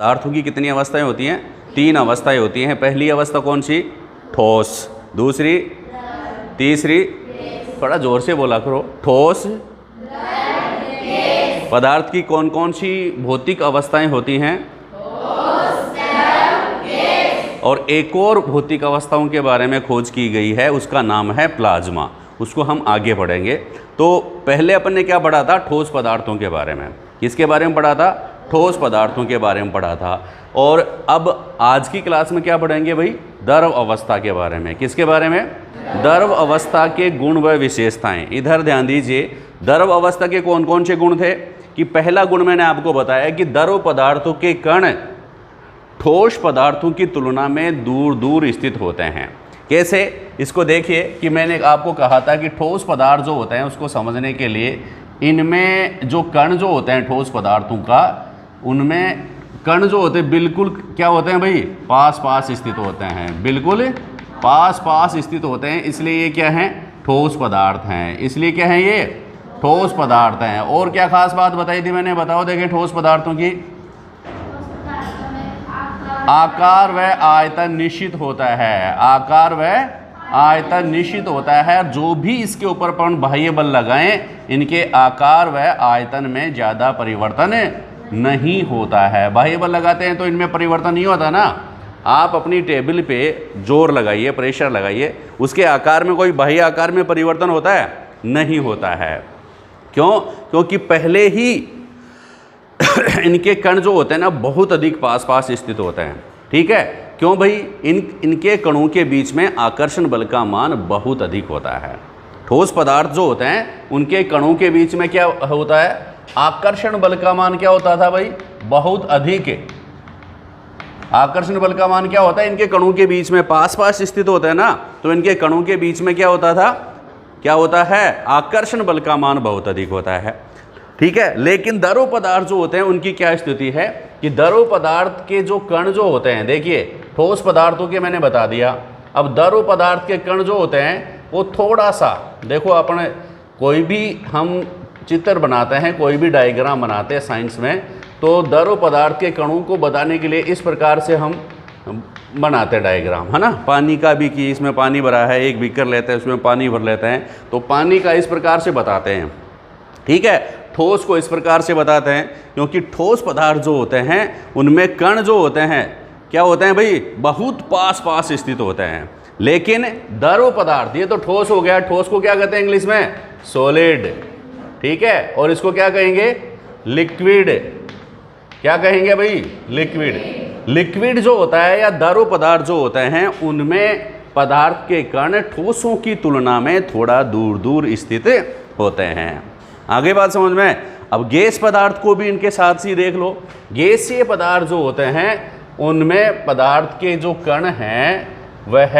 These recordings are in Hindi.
पदार्थों की कितनी अवस्थाएं होती हैं? 3 अवस्थाएं होती हैं। पहली अवस्था कौन सी? ठोस। दूसरी, तीसरी, थोड़ा जोर से बोला करो। ठोस पदार्थ की कौन कौन सी भौतिक अवस्थाएं होती हैं? और एक और भौतिक अवस्थाओं के बारे में खोज की गई है, उसका नाम है प्लाज्मा। उसको हम आगे पढ़ेंगे। तो पहले अपन ने क्या पढ़ा था? ठोस पदार्थों के बारे में। किसके बारे में पढ़ा था? ठोस पदार्थों के बारे में पढ़ा था। और अब आज की क्लास में क्या पढ़ेंगे भाई? द्रव अवस्था के बारे में। किसके बारे में? द्रव अवस्था के गुण व विशेषताएं। इधर ध्यान दीजिए, द्रव अवस्था के कौन कौन से गुण थे? कि पहला गुण मैंने आपको बताया कि द्रव पदार्थों के कण ठोस पदार्थों की तुलना में दूर दूर स्थित होते हैं। कैसे? इसको देखिए कि मैंने आपको कहा था कि ठोस पदार्थ जो होते हैं उसको समझने के लिए इनमें जो कण जो होते हैं ठोस पदार्थों का, उनमें कण जो होते हैं बिल्कुल क्या होते हैं भाई? पास पास स्थित होते हैं। बिल्कुल पास पास स्थित होते हैं, इसलिए ये क्या हैं? ठोस पदार्थ हैं। इसलिए क्या है? ये ठोस पदार्थ हैं। और क्या खास बात बताई थी मैंने? बताओ देखें ठोस पदार्थों की। आकार व आयतन निश्चित होता है। आकार व आयतन निश्चित होता है। जो भी इसके ऊपर अपन बाह्य बल लगाएं, इनके आकार व आयतन में ज़्यादा परिवर्तन नहीं होता है। बाह्य बल लगाते हैं तो इनमें परिवर्तन नहीं होता ना। आप अपनी टेबल पे जोर लगाइए, प्रेशर लगाइए, उसके आकार में कोई बाह्य आकार में परिवर्तन होता है? नहीं होता है। क्यों? क्योंकि पहले ही इनके कण जो होते हैं ना बहुत अधिक पास पास स्थित होते हैं। ठीक है? क्यों भाई? इनके कणों के बीच में आकर्षण बल का मान बहुत अधिक होता है। ठोस पदार्थ जो होते हैं उनके कणों के बीच में क्या होता है? आकर्षण बल का मान क्या होता था भाई? बहुत अधिक। आकर्षण बल का मान क्या होता है? इनके कणों के बीच में पास पास स्थित होता है ना, तो इनके कणों के बीच में क्या होता था? क्या होता है? आकर्षण बल का मान बहुत अधिक होता है। ठीक है? लेकिन द्रव पदार्थ जो होते हैं उनकी क्या स्थिति है? कि द्रव पदार्थ के जो कण जो होते हैं, देखिए ठोस पदार्थों के मैंने बता दिया। अब द्रव पदार्थ के कण जो होते हैं वो थोड़ा सा, देखो अपन कोई भी हम चित्र बनाते हैं, कोई भी डायग्राम बनाते हैं साइंस में, तो द्रव पदार्थ के कणों को बताने के लिए इस प्रकार से हम बनाते हैं डायग्राम, है ना। पानी का भी कि इसमें पानी भरा है, एक बीकर लेते हैं उसमें पानी भर लेते हैं, तो पानी का इस प्रकार से बताते हैं। ठीक है? ठोस को इस प्रकार से बताते हैं क्योंकि ठोस पदार्थ जो होते हैं उनमें कण जो होते हैं क्या होते हैं भाई? बहुत पास पास स्थित होते हैं। लेकिन द्रव पदार्थ, ये तो ठोस हो गया, ठोस को क्या कहते हैं इंग्लिश में? सॉलिड। ठीक है? और इसको क्या कहेंगे? लिक्विड। क्या कहेंगे भाई? लिक्विड। लिक्विड जो होता है या द्रव पदार्थ जो होते हैं उनमें पदार्थ के कण ठोसों की तुलना में थोड़ा दूर दूर स्थित होते हैं। आगे बात समझ में? अब गैस पदार्थ को भी इनके साथ ही देख लो। गैसीय पदार्थ जो होते हैं उनमें पदार्थ के जो कण हैं वह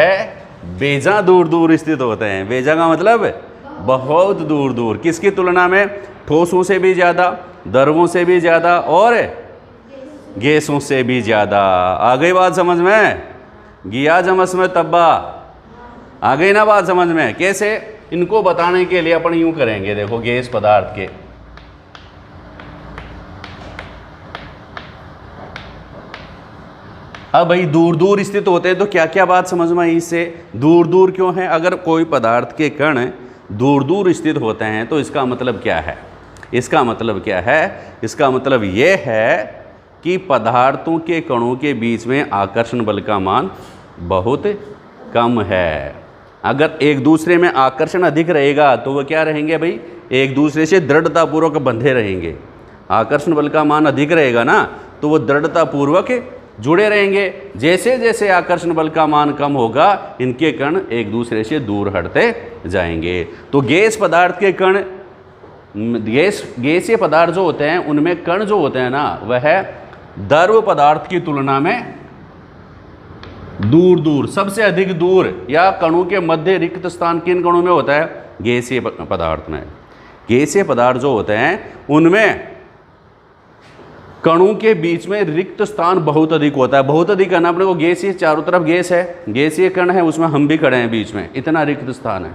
बेजा दूर दूर स्थित होते हैं। बेजा का मतलब बहुत दूर दूर। किसकी तुलना में? ठोसों से भी ज़्यादा, द्रवों से भी ज़्यादा और गैसों से भी ज़्यादा। आ गई बात समझ में? गिया जमस में तब्बा। आ गई ना बात समझ में? कैसे? इनको बताने के लिए अपन यूं करेंगे, देखो गैस पदार्थ के अब भाई दूर दूर स्थित होते हैं तो क्या क्या बात समझ में आई इससे? दूर दूर क्यों है? अगर कोई पदार्थ के कण दूर दूर स्थित होते हैं तो इसका मतलब क्या है? इसका मतलब क्या है? इसका मतलब ये है कि पदार्थों के कणों के बीच में आकर्षण बल का मान बहुत कम है। अगर एक दूसरे में आकर्षण अधिक रहेगा तो वह क्या रहेंगे भाई? एक दूसरे से दृढ़तापूर्वक बंधे रहेंगे। आकर्षण बल का मान अधिक रहेगा ना तो वो दृढ़तापूर्वक जुड़े रहेंगे। जैसे जैसे आकर्षण बल का मान कम होगा इनके कण एक दूसरे से दूर हटते जाएंगे। तो गैस पदार्थ के कण, गैसीय पदार्थ जो होते हैं उनमें कण जो होते हैं ना वह द्रव पदार्थ की तुलना में दूर दूर, सबसे अधिक दूर या कणों के मध्य रिक्त स्थान किन कणों में होता है? गैसीय पदार्थ में। गैसीय पदार्थ जो होते हैं उनमें कणों के बीच में रिक्त स्थान बहुत अधिक होता है। बहुत अधिक है ना, अपने को गैसीय चारों तरफ गैस है, गैसीय कण है, उसमें हम भी खड़े हैं बीच में, इतना रिक्त स्थान है।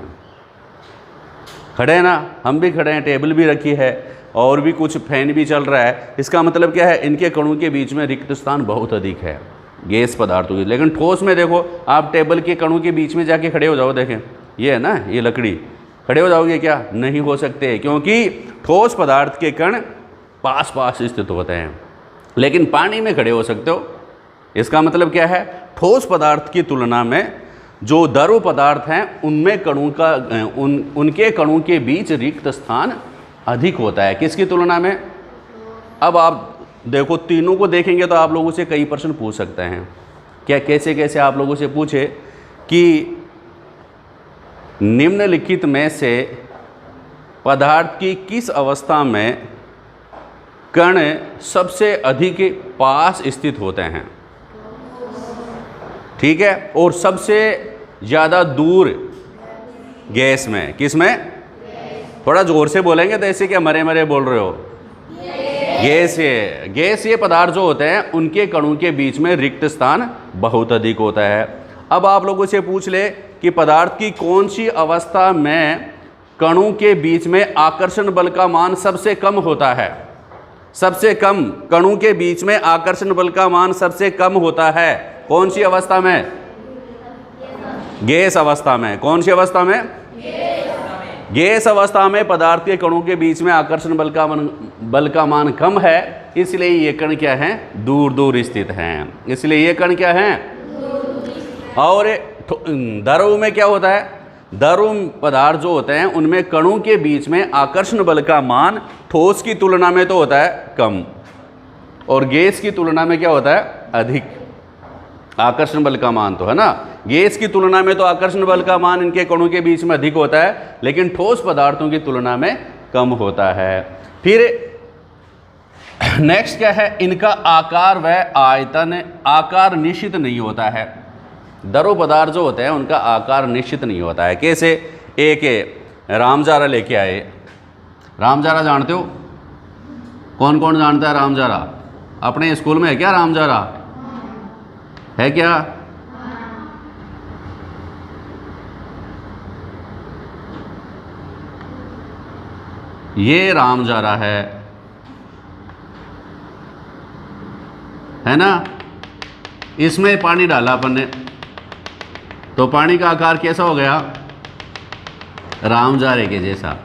खड़े हैं ना, हम भी खड़े हैं, टेबल भी रखी है, और भी कुछ फैन भी चल रहा है, इसका मतलब क्या है, इनके कणों के बीच में रिक्त स्थान बहुत अधिक है गैस पदार्थों की। लेकिन ठोस में देखो, आप टेबल के कणों के बीच में जाके खड़े हो जाओ, देखें ये है ना, ये लकड़ी, खड़े हो जाओगे क्या? नहीं हो सकते, क्योंकि ठोस पदार्थ के कण पास पास स्थित होते हैं, लेकिन पानी में खड़े हो सकते हो। इसका मतलब क्या है, ठोस पदार्थ की तुलना में जो द्रव पदार्थ हैं उनमें कणों का उनके कणों के बीच रिक्त स्थान अधिक होता है। किसकी तुलना में? अब आप देखो, तीनों को देखेंगे तो आप लोगों से कई प्रश्न पूछ सकते हैं। क्या कैसे कैसे आप लोगों से पूछे कि निम्नलिखित में से पदार्थ की किस अवस्था में कण सबसे अधिक पास स्थित होते हैं, ठीक है, और सबसे ज़्यादा दूर गैस में? किस में? थोड़ा जोर से बोलेंगे तो ऐसे क्या मरे मरे बोल रहे हो? गैस ये पदार्थ जो होते हैं उनके कणों के बीच में रिक्त स्थान बहुत अधिक होता है। अब आप लोगों से पूछ ले कि पदार्थ की कौन सी अवस्था में कणों के बीच में आकर्षण बल का मान सबसे कम होता है? सबसे कम, कणों के बीच में आकर्षण बल का मान सबसे कम होता है कौन सी अवस्था में? गैस अवस्था में। कौन सी अवस्था में? गैस अवस्था में पदार्थ के कणों के बीच में आकर्षण बल का मान कम है, इसलिए ये कण क्या हैं? दूर दूर स्थित हैं। इसलिए ये कण क्या हैं? और द्रव में क्या होता है? द्रव पदार्थ जो होते हैं उनमें कणों के बीच में आकर्षण बल का मान ठोस की तुलना में तो होता है कम, और गैस की तुलना में क्या होता है? अधिक। आकर्षण बल का मान तो है ना, गैस की तुलना में तो आकर्षण बल का मान इनके कणों के बीच में अधिक होता है, लेकिन ठोस पदार्थों की तुलना में कम होता है। फिर नेक्स्ट क्या है? इनका आकार व आयतन, आकार निश्चित नहीं होता है। द्रव पदार्थ जो होते हैं उनका आकार निश्चित नहीं होता है। कैसे? एक रामजारा लेके आए, रामजारा जानते हो? कौन कौन जानता है रामजारा? अपने स्कूल में है क्या रामजारा? है क्या? ये रामजारा है ना? इसमें पानी डाला अपन ने, तो पानी का आकार कैसा हो गया? रामजारे के जैसा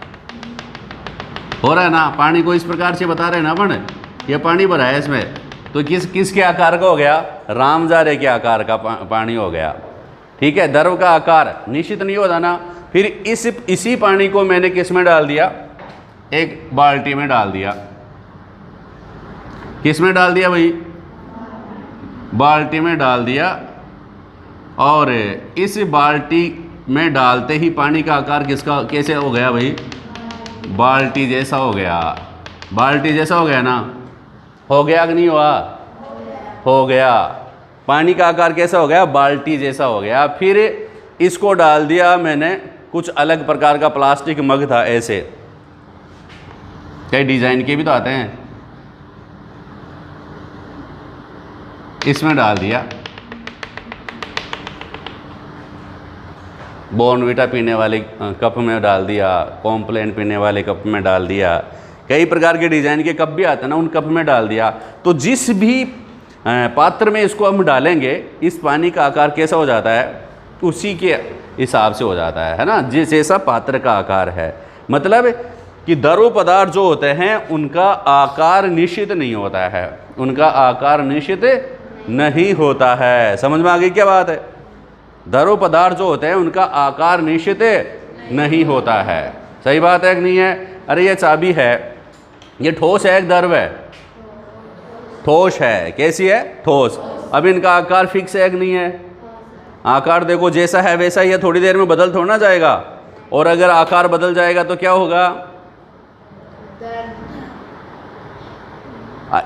हो रहा है ना। पानी को इस प्रकार से बता रहे हैं ना अपन, ये पानी भरा है इसमें, तो किसके आकार का हो गया? रामजारे के आकार का पानी हो गया, ठीक है। द्रव का आकार निश्चित नहीं होता ना। फिर इसी पानी को मैंने किस में डाल दिया? एक बाल्टी में डाल दिया। किस में डाल दिया भाई? बाल्टी में डाल दिया, और इस बाल्टी में डालते ही पानी का आकार किसका कैसे हो गया भाई? बाल्टी जैसा हो गया। बाल्टी जैसा हो गया ना? हो गया कि नहीं हुआ? हो गया। पानी का आकार कैसा हो गया? बाल्टी जैसा हो गया। फिर इसको डाल दिया मैंने, कुछ अलग प्रकार का प्लास्टिक मग था, ऐसे कई डिजाइन के भी तो आते हैं, इसमें डाल दिया। बॉर्नविटा पीने वाले कप में डाल दिया, कॉम्प्लेन पीने वाले कप में डाल दिया, कई प्रकार के डिज़ाइन के कप भी आते हैं ना, उन कप में डाल दिया। तो जिस भी पात्र में इसको हम डालेंगे, इस पानी का आकार कैसा हो जाता है? उसी के हिसाब से हो जाता है ना, जिस जैसा पात्र का आकार है। मतलब कि द्रव पदार्थ जो होते हैं उनका आकार निश्चित नहीं होता है, उनका आकार निश्चित नहीं होता है। समझ में आ गई क्या बात है? द्रव पदार्थ जो होते हैं उनका आकार निश्चित नहीं होता है। सही बात है कि नहीं है? अरे ये चाबी है, ये ठोस है एक द्रव है? ठोस है। कैसी है? ठोस। अब इनका आकार फिक्स है कि नहीं है? आकार देखो जैसा है वैसा ही है, थोड़ी देर में बदल थोड़ा ना जाएगा। और अगर आकार बदल जाएगा तो क्या होगा?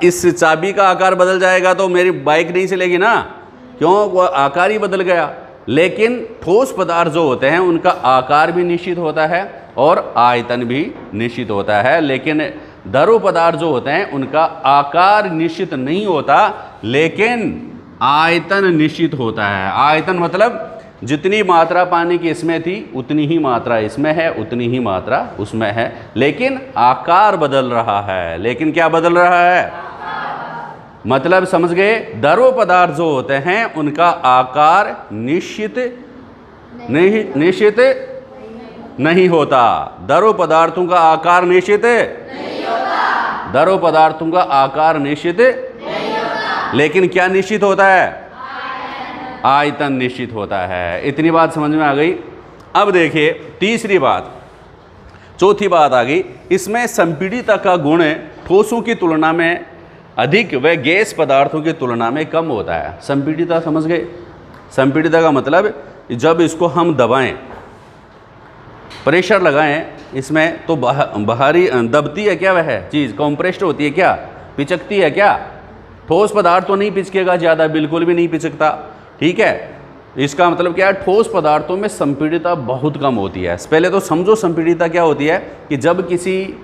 इस चाबी का आकार बदल जाएगा तो मेरी बाइक नहीं चलेगी ना, क्यों? वो आकार ही बदल गया। लेकिन ठोस पदार्थ जो होते हैं उनका आकार भी निश्चित होता है और आयतन भी निश्चित होता है। लेकिन द्रव पदार्थ जो होते हैं उनका आकार निश्चित नहीं होता, लेकिन आयतन निश्चित होता है। आयतन मतलब जितनी मात्रा पानी की इसमें थी उतनी ही मात्रा इसमें है, उतनी ही मात्रा उसमें है, लेकिन आकार बदल रहा है। लेकिन क्या बदल रहा है? मतलब समझ गए? द्रव पदार्थ जो होते हैं उनका आकार निश्चित नहीं होता। द्रव पदार्थों का आकार निश्चित नहीं होता। द्रव पदार्थों का आकार निश्चित नहीं होता। लेकिन क्या निश्चित होता है? आयतन निश्चित होता है। इतनी बात समझ में आ गई। अब देखिए तीसरी बात, चौथी बात आ गई। इसमें संपीड़ितता का गुण ठोसों की तुलना में अधिक व गैस पदार्थों की तुलना में कम होता है। संपीड़ितता समझ गए? संपीड़ितता का मतलब जब इसको हम दबाएं, प्रेशर लगाएं इसमें, तो बाहरी दबती है क्या वह चीज़? कॉम्प्रेस्ड होती है क्या? पिचकती है क्या? ठोस पदार्थ तो नहीं पिचकेगा ज़्यादा, बिल्कुल भी नहीं पिचकता। ठीक है, इसका मतलब क्या है? ठोस पदार्थों में संपीड़ितता बहुत कम होती है। पहले तो समझो संपीड़ितता क्या होती है कि जब किसी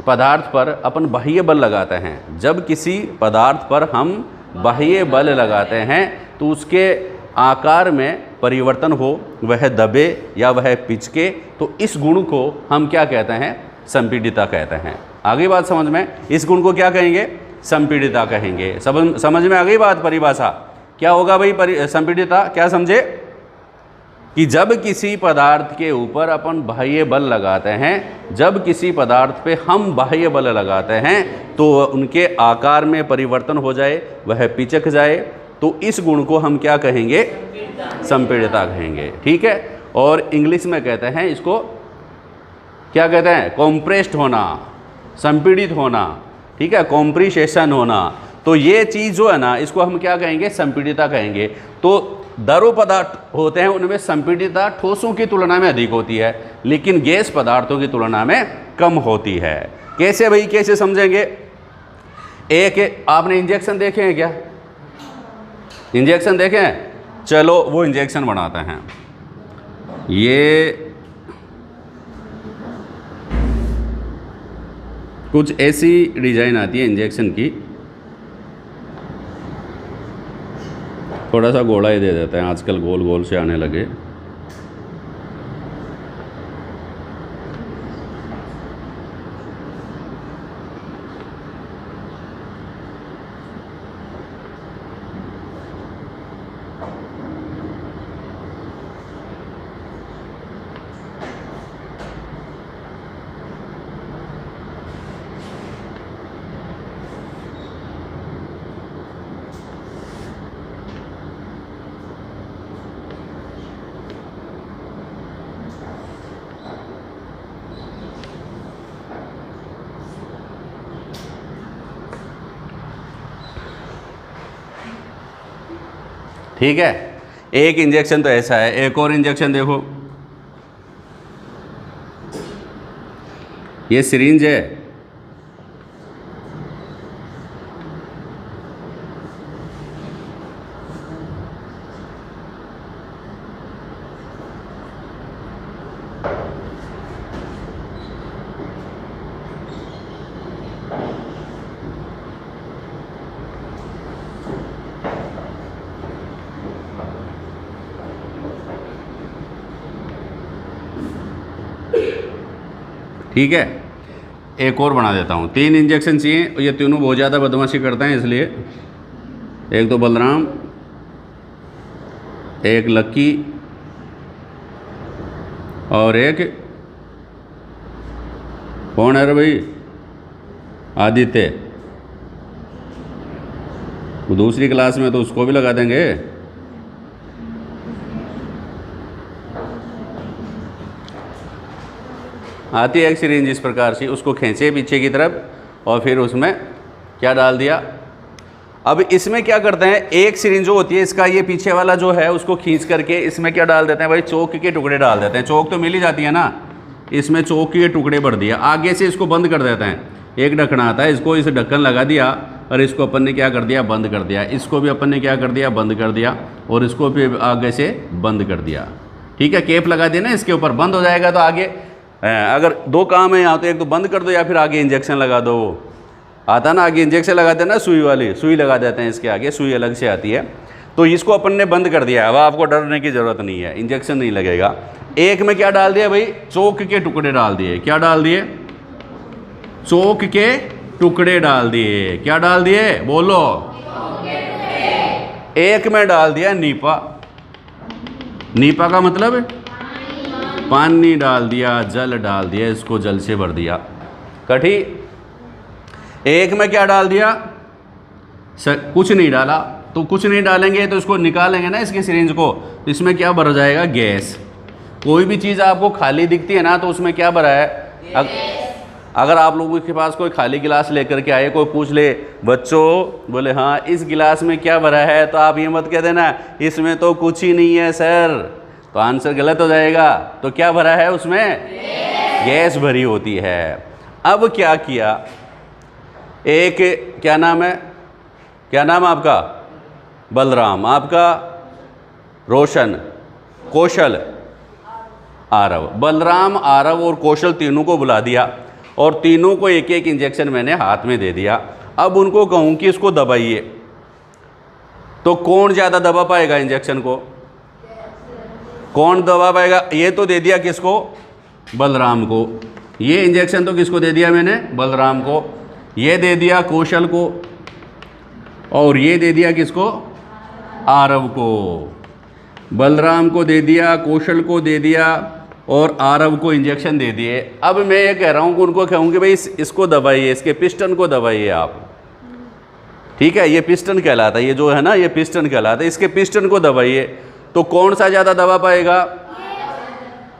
पदार्थ पर अपन बाह्य बल लगाते हैं, जब किसी पदार्थ पर हम बाह्य बल लगाते हैं तो उसके आकार में परिवर्तन हो, वह दबे या वह पिचके, तो इस गुण को हम क्या कहते हैं? संपीड़ितता कहते हैं। आगे बात समझ में? इस गुण को क्या कहेंगे? संपीड़ितता कहेंगे। समझ में आ गई बात? परिभाषा क्या होगा भाई? संपीड़ितता क्या समझे? कि जब किसी पदार्थ के ऊपर अपन बाह्य बल लगाते हैं, जब किसी पदार्थ पे हम बाह्य बल लगाते हैं तो उनके आकार में परिवर्तन हो जाए, वह पिचक जाए, तो इस गुण को हम क्या कहेंगे? संपीड़ितता कहेंगे। ठीक है, और इंग्लिश में कहते हैं इसको क्या कहते हैं? कॉम्प्रेस्ड होना, संपीड़ित होना। ठीक है, कॉम्प्रेशन होना। तो ये चीज़ जो है ना, इसको हम क्या कहेंगे? संपीड़ितता कहेंगे। तो द्रव पदार्थ होते हैं उनमें संपीड़ितता ठोसों की तुलना में अधिक होती है, लेकिन गैस पदार्थों की तुलना में कम होती है। कैसे भाई? कैसे समझेंगे? एक आपने इंजेक्शन देखे हैं क्या? इंजेक्शन देखे हैं? चलो वो इंजेक्शन बनाते हैं। ये कुछ ऐसी डिजाइन आती है इंजेक्शन की, थोड़ा सा गोला ही दे देते हैं, आजकल गोल गोल से आने लगे। ठीक है, एक इंजेक्शन तो ऐसा है। एक और इंजेक्शन देखो, ये सिरिंज है, ठीक है। एक और बना देता हूँ। 3 इंजेक्शन चाहिए, ये तीनों बहुत ज़्यादा बदमाशी करते हैं, इसलिए एक तो बलराम, एक लक्की और एक कौन है रे भाई? आदित्य। वो दूसरी क्लास में तो उसको भी लगा देंगे। आती है एक सिरिंज इस प्रकार से, उसको खींचे पीछे की तरफ और फिर उसमें क्या डाल दिया। अब इसमें क्या करते हैं, एक सिरिंज जो होती है इसका ये पीछे वाला जो है उसको खींच करके इसमें क्या डाल देते हैं भाई? चौक के टुकड़े डाल देते हैं। चौक तो मिल ही जाती है ना, इसमें चौक के टुकड़े भर दिया, आगे से इसको बंद कर देते हैं। एक ढक्कन आता है, इसको इस ढक्कन लगा दिया और इसको अपन ने क्या कर दिया? बंद कर दिया। इसको भी अपन ने क्या कर दिया? बंद कर दिया। और इसको भी आगे से बंद कर दिया। ठीक है, केप लगा दिया ना इसके ऊपर, बंद हो जाएगा। तो आगे अगर 2 काम है यहाँ, तो एक तो बंद कर दो या फिर आगे इंजेक्शन लगा दो। आता ना, आगे इंजेक्शन लगा देना, सुई वाली सुई लगा देते हैं इसके आगे, सुई अलग से आती है। तो इसको अपन ने बंद कर दिया है, अब आपको डरने की ज़रूरत नहीं है, इंजेक्शन नहीं लगेगा। एक में क्या डाल दिया भाई, चौक के टुकड़े डाल दिए। क्या डाल दिए, चौक के टुकड़े डाल दिए। क्या डाल दिए, बोलो। एक में डाल दिया नीपा। नीपा का मतलब पानी डाल दिया, जल डाल दिया, इसको जल से भर दिया। कठी एक में क्या डाल दिया, कुछ नहीं डाला। तो कुछ नहीं डालेंगे तो इसको निकालेंगे ना, इसके सिरिंज को, तो इसमें क्या भरा जाएगा, गैस। कोई भी चीज़ आपको खाली दिखती है ना, तो उसमें क्या भरा है। अगर आप लोगों के पास कोई खाली गिलास लेकर के आए, कोई पूछ ले बच्चों, बोले हाँ इस गिलास में क्या भरा है, तो आप ये मत कह देना इसमें तो कुछ ही नहीं है सर, तो आंसर गलत हो जाएगा। तो क्या भरा है उसमें, गैस भरी होती है। अब क्या किया, एक क्या नाम है, क्या नाम आपका, बलराम, आपका रोशन, कौशल, आरव। बलराम, आरव और कौशल तीनों को बुला दिया और तीनों को एक एक इंजेक्शन मैंने हाथ में दे दिया। अब उनको कहूँ कि इसको दबाइए, तो कौन ज़्यादा दबा पाएगा इंजेक्शन को, कौन दबा पाएगा। ये तो दे दिया किसको, बलराम को। ये इंजेक्शन तो किसको दे दिया मैंने, बलराम को। ये दे दिया कौशल को, और ये दे दिया किसको, आरव को। बलराम को दे दिया, कौशल को दे दिया और आरव को इंजेक्शन दे दिए। अब मैं ये कह रहा हूँ कि उनको कहूँगी भाई इसको दबाइए, इसके पिस्टन को दबाइए आप, ठीक है। ये पिस्टन कहलाता है, ये जो है ना ये पिस्टन कहलाता है, इसके पिस्टन को दबाइए। तो कौन सा ज़्यादा दबा पाएगा,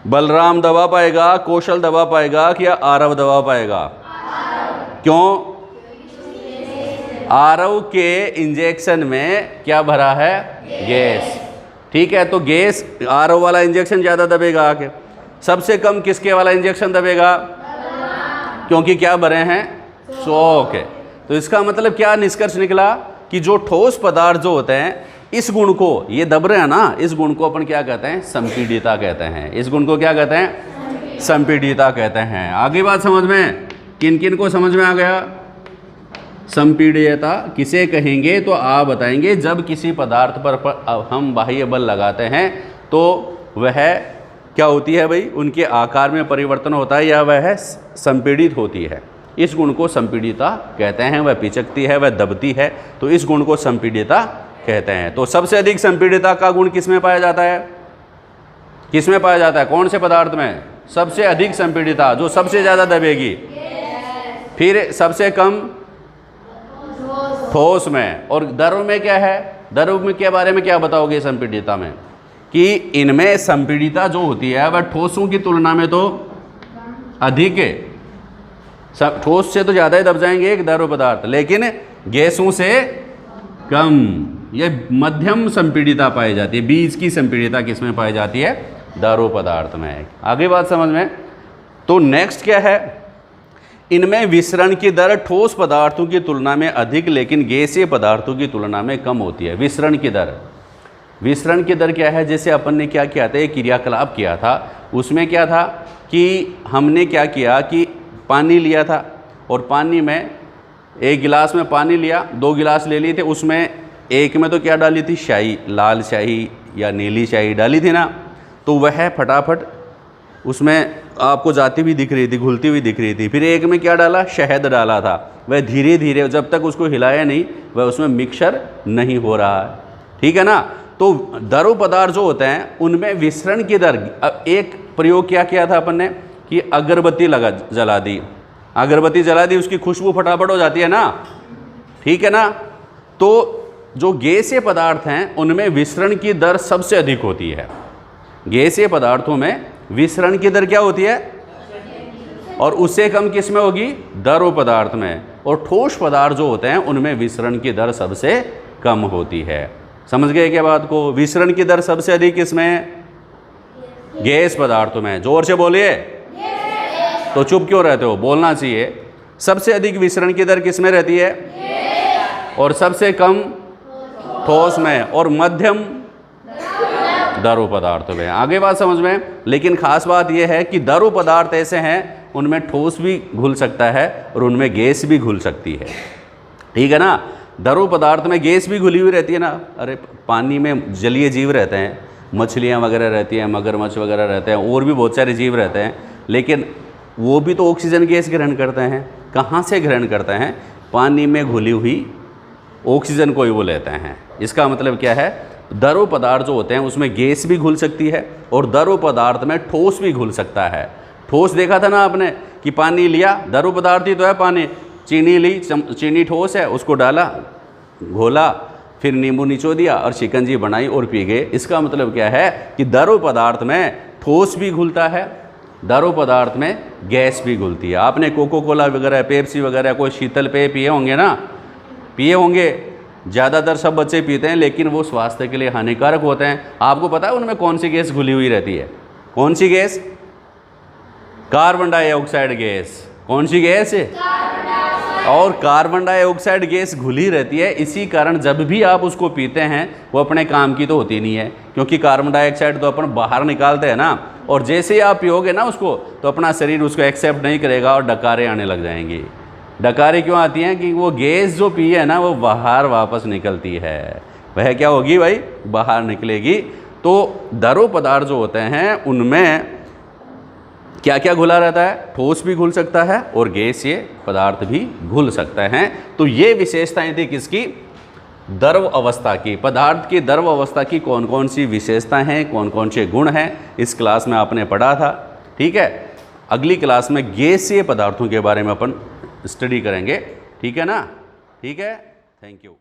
बलराम दबा पाएगा, कौशल दबा पाएगा या आरव दबा पाएगा। क्यों, आरव के इंजेक्शन में क्या भरा है, गैस, ठीक है। तो गैस, आरव वाला इंजेक्शन ज़्यादा दबेगा आके। सबसे कम किसके वाला इंजेक्शन दबेगा, क्योंकि क्या भरे हैं, चौक है। तो इसका मतलब क्या निष्कर्ष निकला कि जो ठोस पदार्थ जो होते हैं, इस गुण को, ये दब रहे हैं ना, इस गुण को अपन क्या कहते हैं, संपीडिता कहते हैं। इस गुण को क्या कहते हैं, संपीडिता कहते हैं। आगे बात समझ में, किन किन को समझ में आ गया। संपीड्यता किसे कहेंगे, तो आप बताएंगे जब किसी पदार्थ पर हम बाह्य बल लगाते हैं तो वह क्या होती है भाई, उनके आकार में परिवर्तन होता है या वह संपीड़ित होती है। इस गुण को संपीडिता कहते हैं। वह पिचकती है, वह दबती है, तो इस गुण को संपीडिता कहते हैं। तो सबसे अधिक संपीडिता का गुण किस में पाया जाता है, किस में पाया जाता है, कौन से पदार्थ में सबसे अधिक संपीडिता, जो सबसे ज़्यादा दबेगी। फिर सबसे कम ठोस में। और द्रव में क्या है, द्रव में के बारे में क्या बताओगे संपीडिता में, कि इनमें संपीडिता जो होती है वह ठोसों की तुलना में तो अधिक है। ठोस से तो ज़्यादा ही दब जाएंगे एक द्रव पदार्थ, लेकिन गैसों से कम। ये मध्यम संपीडिता पाई जाती है। बीज की संपीडिता किस में पाई जाती है, द्रव पदार्थ में। आगे बात समझ में। तो नेक्स्ट क्या है, इनमें विसरण की दर ठोस पदार्थों की तुलना में अधिक लेकिन गैसीय पदार्थों की तुलना में कम होती है। विसरण की दर, विसरण की दर क्या है, जैसे अपन ने क्या किया था, एक क्रियाकलाप किया था, उसमें क्या था कि हमने क्या किया कि पानी लिया था और पानी में एक गिलास में पानी लिया, 2 गिलास ले लिए थे, उसमें एक में तो क्या डाली थी, शाही, लाल शाही या नीली शाही डाली थी ना, तो वह फटाफट उसमें आपको जाती हुई दिख रही थी, घुलती हुई दिख रही थी। फिर एक में क्या डाला, शहद डाला था, वह धीरे धीरे जब तक उसको हिलाया नहीं वह उसमें मिक्सचर नहीं हो रहा है, ठीक है ना। तो द्रव पदार्थ जो होते हैं उनमें विसरण की दर, एक प्रयोग क्या किया था अपन ने कि अगरबत्ती जला दी, अगरबत्ती जला दी, उसकी खुशबू फटाफट हो जाती है ना, ठीक है ना। तो जो गैसीय पदार्थ हैं उनमें विसरण की दर सबसे अधिक होती है। गैसीय पदार्थों में विसरण की दर क्या होती है, और उससे कम किस में होगी, द्रव पदार्थ में। और ठोस पदार्थ जो होते हैं उनमें विसरण की दर सबसे कम होती है। समझ गए क्या बात को। विसरण की दर सबसे अधिक किसमें, गैस पदार्थों में। जोर से बोलिए, तो चुप क्यों रहते हो, बोलना चाहिए। सबसे अधिक विसरण की दर किसमें रहती है, और सबसे कम ठोस में, और मध्यम द्रव पदार्थों में। आगे बात समझ में। लेकिन खास बात यह है कि द्रव पदार्थ ऐसे हैं उनमें ठोस भी घुल सकता है और उनमें गैस भी घुल सकती है, ठीक है ना। द्रव पदार्थ में गैस भी घुली हुई रहती है ना। अरे पानी में जलीय जीव रहते हैं, मछलियाँ वगैरह रहती हैं, मगरमच्छ वगैरह रहते हैं, और भी बहुत सारे जीव रहते हैं, लेकिन वो भी तो ऑक्सीजन गैस ग्रहण करते हैं। कहाँ से ग्रहण करते हैं? पानी में घुली हुई ऑक्सीजन को ही वो लेते हैं। इसका मतलब क्या है? द्रव पदार्थ जो होते हैं उसमें गैस भी घुल सकती है और द्रव पदार्थ में ठोस भी घुल सकता है। ठोस देखा था ना आपने कि पानी लिया, द्रव पदार्थ ही तो है पानी, चीनी ली, चीनी ठोस है, उसको डाला, घोला, फिर नींबू निचोड़ दिया और शिकंजी बनाई और पी गए। इसका मतलब क्या है कि द्रव पदार्थ में ठोस भी घुलता है, द्रव पदार्थ में गैस भी घुलती है। आपने कोको कोला वगैरह, पेप्सी वगैरह, कोई शीतल पेय पिए होंगे ना, पिए होंगे, ज़्यादातर सब बच्चे पीते हैं, लेकिन वो स्वास्थ्य के लिए हानिकारक होते हैं। आपको पता है उनमें कौन सी गैस घुली हुई रहती है? कौन सी गैस? Carbon dioxide gas. कौन सी गैस है? और कार्बन डाइऑक्साइड गैस घुली रहती है। इसी कारण जब भी आप उसको पीते हैं वो अपने काम की तो होती नहीं है, क्योंकि कार्बन डाइऑक्साइड तो अपन बाहर निकालते हैं ना, और जैसे ही आप पियोगे ना उसको तो अपना शरीर उसको एक्सेप्ट नहीं करेगा और डकारें आने लग जाएंगी। डकारें क्यों आती हैं? कि वो गैस जो पी है ना वो बाहर वापस निकलती है। वह क्या होगी भाई? बाहर निकलेगी। तो द्रव पदार्थ जो होते हैं उनमें क्या क्या घुला रहता है? ठोस भी घुल सकता है और गैसीय पदार्थ भी घुल सकते हैं। तो ये विशेषताएं थी किसकी? द्रव अवस्था की। पदार्थ की द्रव अवस्था की कौन कौन सी विशेषताएं हैं, कौन कौन से गुण हैं, इस क्लास में आपने पढ़ा था। ठीक है, अगली क्लास में गैसीय पदार्थों के बारे में अपन स्टडी करेंगे। ठीक है ना? ठीक है, थैंक यू।